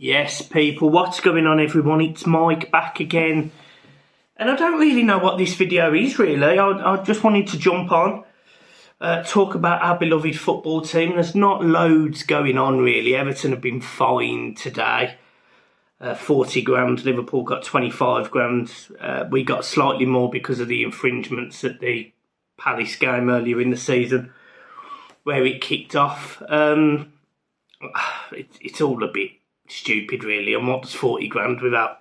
Yes, people, what's going on, everyone? It's Mike back again. And I don't really know what this video is, really. I just wanted to jump on, talk about our beloved football team. There's not loads going on, really. Everton have been fined today. 40 grand, Liverpool got 25 grand. We got slightly more because of the infringements at the Palace game earlier in the season, where it kicked off. It's all a bit stupid, really. And what does 40 grand without,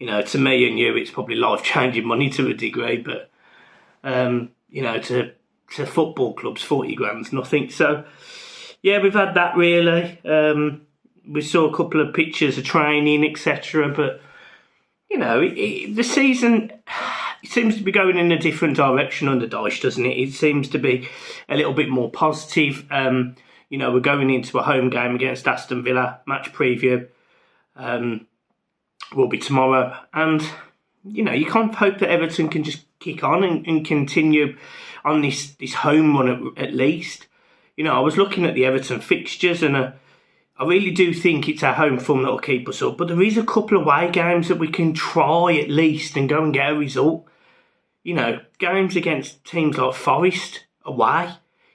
to me and you, it's probably life-changing money to a degree, but, to football clubs, 40 grand's nothing. So, yeah, we've had that, really. We saw a couple of pictures of training, etc. But, the season, it seems to be going in a different direction under Dyche, doesn't it? It seems to be a little bit more positive. We're going into a home game against Aston Villa, match preview. Will be tomorrow. And, you can't hope that Everton can just kick on and continue on this home run at least. I was looking at the Everton fixtures and I really do think it's our home form that will keep us up. But there is a couple of away games that we can try at least and go and get a result. Games against teams like Forest away.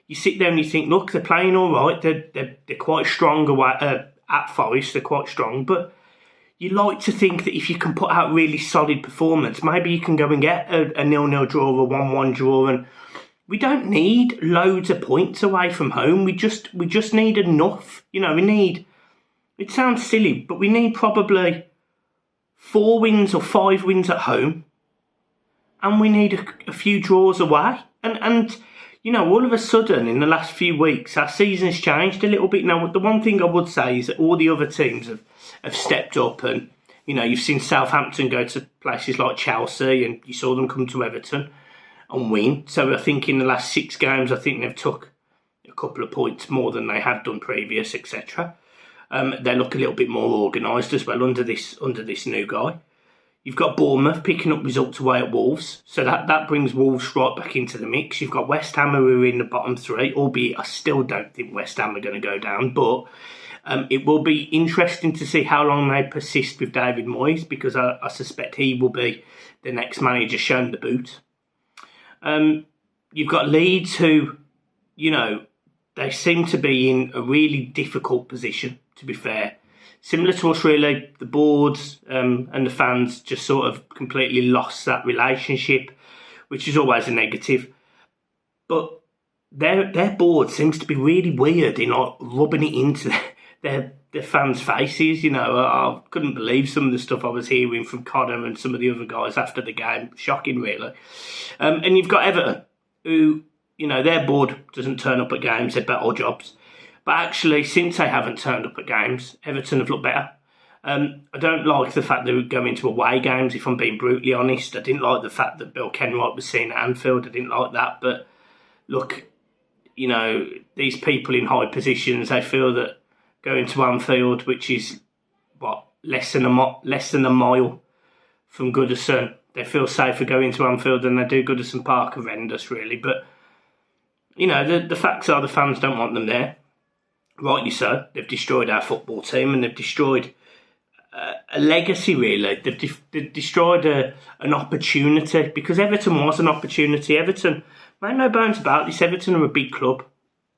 You sit there and you think, look, they're playing all right. They're quite strong away at Forest. They're quite strong. But you like to think that if you can put out really solid performance, maybe you can go and get a 0-0 draw or a 1-1 draw. And we don't need loads of points away from home. We just need enough. We need, it sounds silly, but we need probably 4 wins or 5 wins at home. And we need a few draws away. And all of a sudden, in the last few weeks, our season's changed a little bit. Now, the one thing I would say is that all the other teams have stepped up and, you've seen Southampton go to places like Chelsea and you saw them come to Everton and win. So I think in the last 6 games, I think they've took a couple of points more than they had done previous, etc. They look a little bit more organised as well under this new guy. You've got Bournemouth picking up results away at Wolves. So that brings Wolves right back into the mix. You've got West Ham who are in the bottom 3, albeit I still don't think West Ham are going to go down. But it will be interesting to see how long they persist with David Moyes, because I suspect he will be the next manager shown the boot. You've got Leeds who, they seem to be in a really difficult position, to be fair. Similar to us, really, the boards and the fans just sort of completely lost that relationship, which is always a negative. But their board seems to be really weird in rubbing it into their fans' faces. I couldn't believe some of the stuff I was hearing from Connor and some of the other guys after the game. Shocking, really. And you've got Everton, who, their board doesn't turn up at games, they're better jobs. But actually, since they haven't turned up at games, Everton have looked better. I don't like the fact that we go into away games, if I'm being brutally honest. I didn't like the fact that Bill Kenwright was seen at Anfield. I didn't like that. But look, these people in high positions, they feel that going to Anfield, which is, less than a mile from Goodison, they feel safer going to Anfield than they do Goodison Park. Horrendous, really. But, the facts are the fans don't want them there. Rightly so. They've destroyed our football team and they've destroyed a legacy, really. They've destroyed an opportunity, because Everton was an opportunity. Everton, make no bones about this, Everton are a big club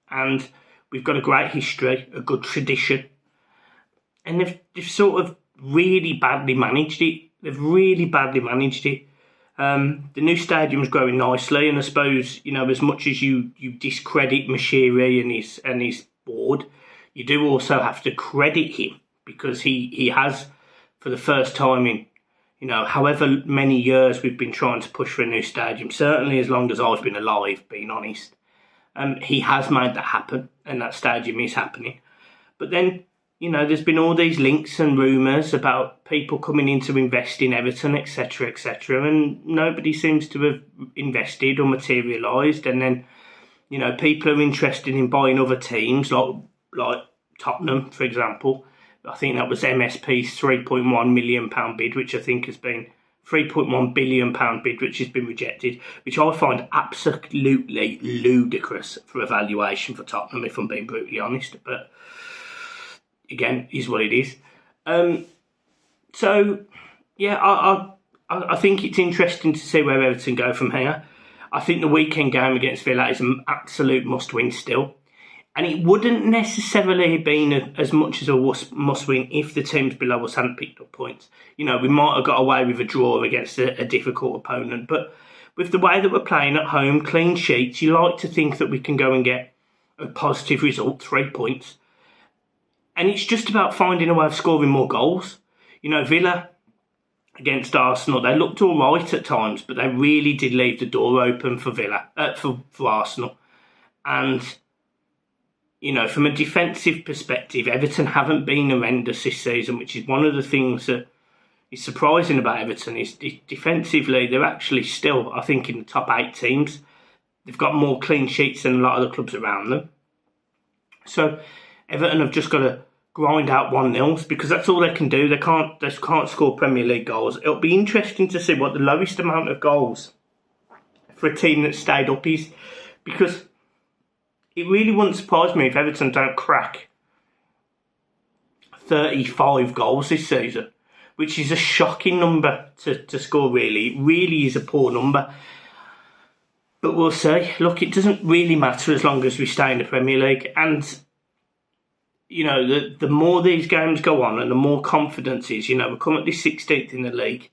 and we've got a great history, a good tradition. And they've sort of really badly managed it. The new stadium's growing nicely, and I suppose, as much as you discredit Moshiri and his board, you do also have to credit him, because he has, for the first time in however many years we've been trying to push for a new stadium, certainly as long as I've been alive, being honest, he has made that happen, and that stadium is happening. But then there's been all these links and rumours about people coming in to invest in Everton, etc., and nobody seems to have invested or materialised. And then people are interested in buying other teams, like Tottenham, for example. I think that was MSP's £3.1 million bid, which I think has been £3.1 billion bid, which has been rejected, which I find absolutely ludicrous for a valuation for Tottenham, if I'm being brutally honest. But again, is what it is. So, yeah, I think it's interesting to see where Everton go from here. I think the weekend game against Villa is an absolute must-win still. And it wouldn't necessarily have been as much as a must-win if the teams below us hadn't picked up points. We might have got away with a draw against a difficult opponent. But with the way that we're playing at home, clean sheets, you like to think that we can go and get a positive result, 3 points. And it's just about finding a way of scoring more goals. Villa against Arsenal, they looked all right at times, but they really did leave the door open for for Arsenal. And, from a defensive perspective, Everton haven't been horrendous this season, which is one of the things that is surprising about Everton, is defensively, they're actually still, I think, in the top 8 teams. They've got more clean sheets than a lot of the clubs around them. So Everton have just got to grind out 1-0s because that's all they can do. They can't score Premier League goals. It'll be interesting to see what the lowest amount of goals for a team that stayed up is, because it really wouldn't surprise me if Everton don't crack 35 goals this season, which is a shocking number to score, really. It really is a poor number. But we'll see. Look, it doesn't really matter as long as we stay in the Premier League. And, the more these games go on and the more confidence is, we're currently 16th in the league.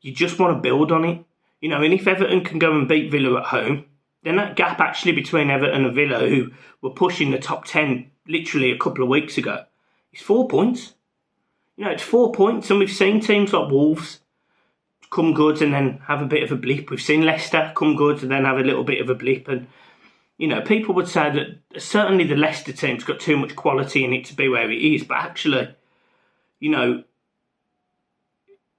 You just want to build on it. And if Everton can go and beat Villa at home, then that gap actually between Everton and Villa, who were pushing the top 10 literally a couple of weeks ago, is 4 points. It's 4 points, and we've seen teams like Wolves come good and then have a bit of a blip. We've seen Leicester come good and then have a little bit of a blip. And, people would say that certainly the Leicester team's got too much quality in it to be where it is. But actually,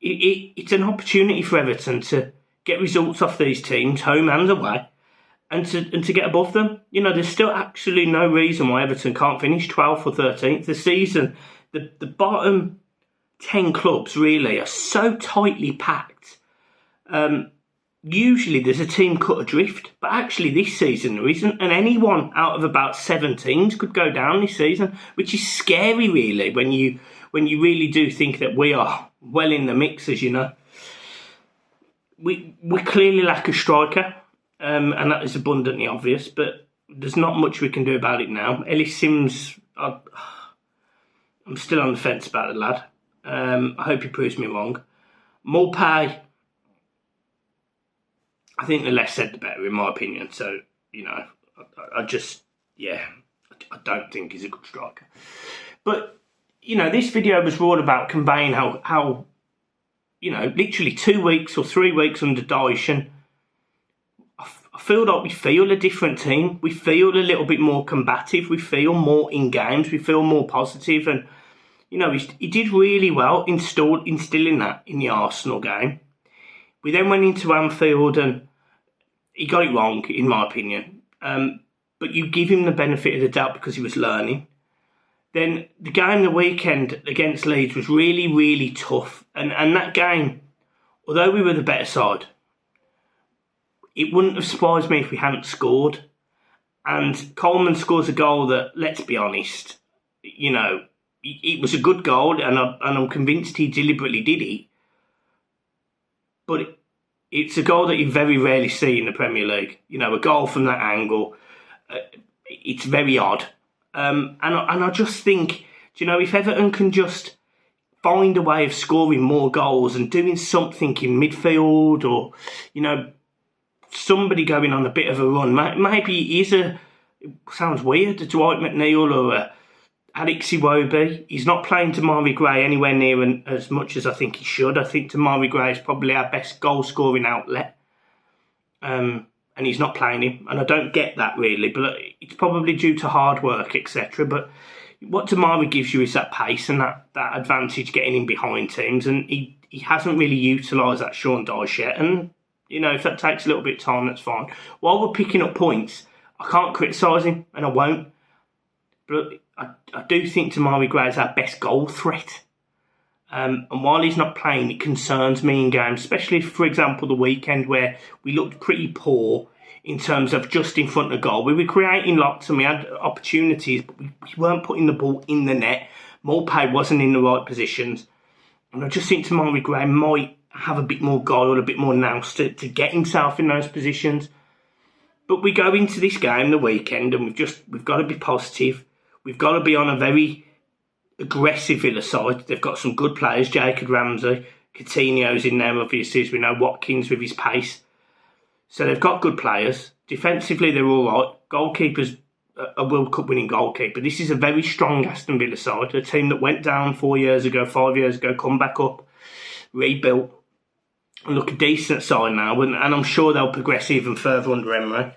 it's an opportunity for Everton to get results off these teams, home and away, and to get above them. There's still actually no reason why Everton can't finish 12th or 13th. The season, the bottom 10 clubs really are so tightly packed. Usually there's a team cut adrift, but actually this season there isn't, and anyone out of about 7 teams could go down this season, which is scary really when you really do think that we are well in the mix, as you know. We clearly lack a striker, and that is abundantly obvious, but there's not much we can do about it now. Ellis Sims, I'm still on the fence about the lad. I hope he proves me wrong. Mulpay, I think the less said the better, in my opinion. So, I don't think he's a good striker. But, this video was all about conveying how literally 2 weeks or 3 weeks under Dyche, and I feel like we feel a different team. We feel a little bit more combative. We feel more in games. We feel more positive. And, he did really well instilling that in the Arsenal game. We then went into Anfield and he got it wrong, in my opinion. But you give him the benefit of the doubt because he was learning. Then the game the weekend against Leeds was really, really tough. And that game, although we were the better side, it wouldn't have surprised me if we hadn't scored. And Coleman scores a goal that, let's be honest, it was a good goal, and I'm convinced he deliberately did it. But it's a goal that you very rarely see in the Premier League. A goal from that angle, it's very odd. And I just think, if Everton can just find a way of scoring more goals and doing something in midfield, or, somebody going on a bit of a run, maybe it sounds weird, a Dwight McNeil or a Alex Iwobi. He's not playing Tamari Gray anywhere near as much as I think he should. I think Tamari Gray is probably our best goal-scoring outlet. And he's not playing him. And I don't get that, really. But it's probably due to hard work, etc. But what Tamari gives you is that pace and that advantage getting in behind teams. And he hasn't really utilised that Sean Dyche yet. And, if that takes a little bit of time, that's fine. While we're picking up points, I can't criticise him, and I won't. But I do think Tamari Gray is our best goal threat. And while he's not playing, it concerns me in games, especially, for example, the weekend where we looked pretty poor in terms of just in front of goal. We were creating lots and we had opportunities, but we weren't putting the ball in the net. Morpay wasn't in the right positions. And I just think Tamari Gray might have a bit more guile, a bit more nous to get himself in those positions. But we go into this game the weekend and we've got to be positive. We've got to be on a very aggressive Villa side. They've got some good players, Jacob Ramsey, Coutinho's in there obviously, as we know, Watkins with his pace. So they've got good players. Defensively, they're all right. Goalkeeper's a World Cup winning goalkeeper. This is a very strong Aston Villa side, a team that went down 4 years ago, 5 years ago, come back up, rebuilt, and look a decent side now. And I'm sure they'll progress even further under Emery.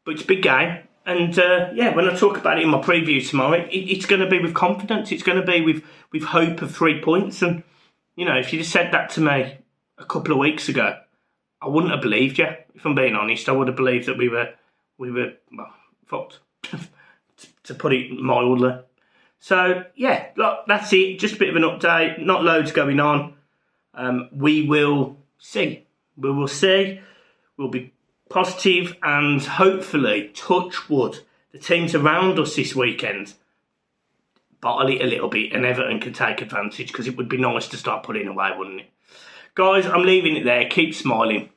But it's a big game. And when I talk about it in my preview tomorrow, it's going to be with confidence. It's going to be with hope of 3 points. And, if you just said that to me a couple of weeks ago, I wouldn't have believed you. If I'm being honest, I would have believed that we were fucked, to put it mildly. So, look, that's it. Just a bit of an update. Not loads going on. We will see. We will see. We'll be positive and hopefully, touch wood, the teams around us this weekend bottle it a little bit and Everton can take advantage, because it would be nice to start putting away, wouldn't it? Guys, I'm leaving it there. Keep smiling.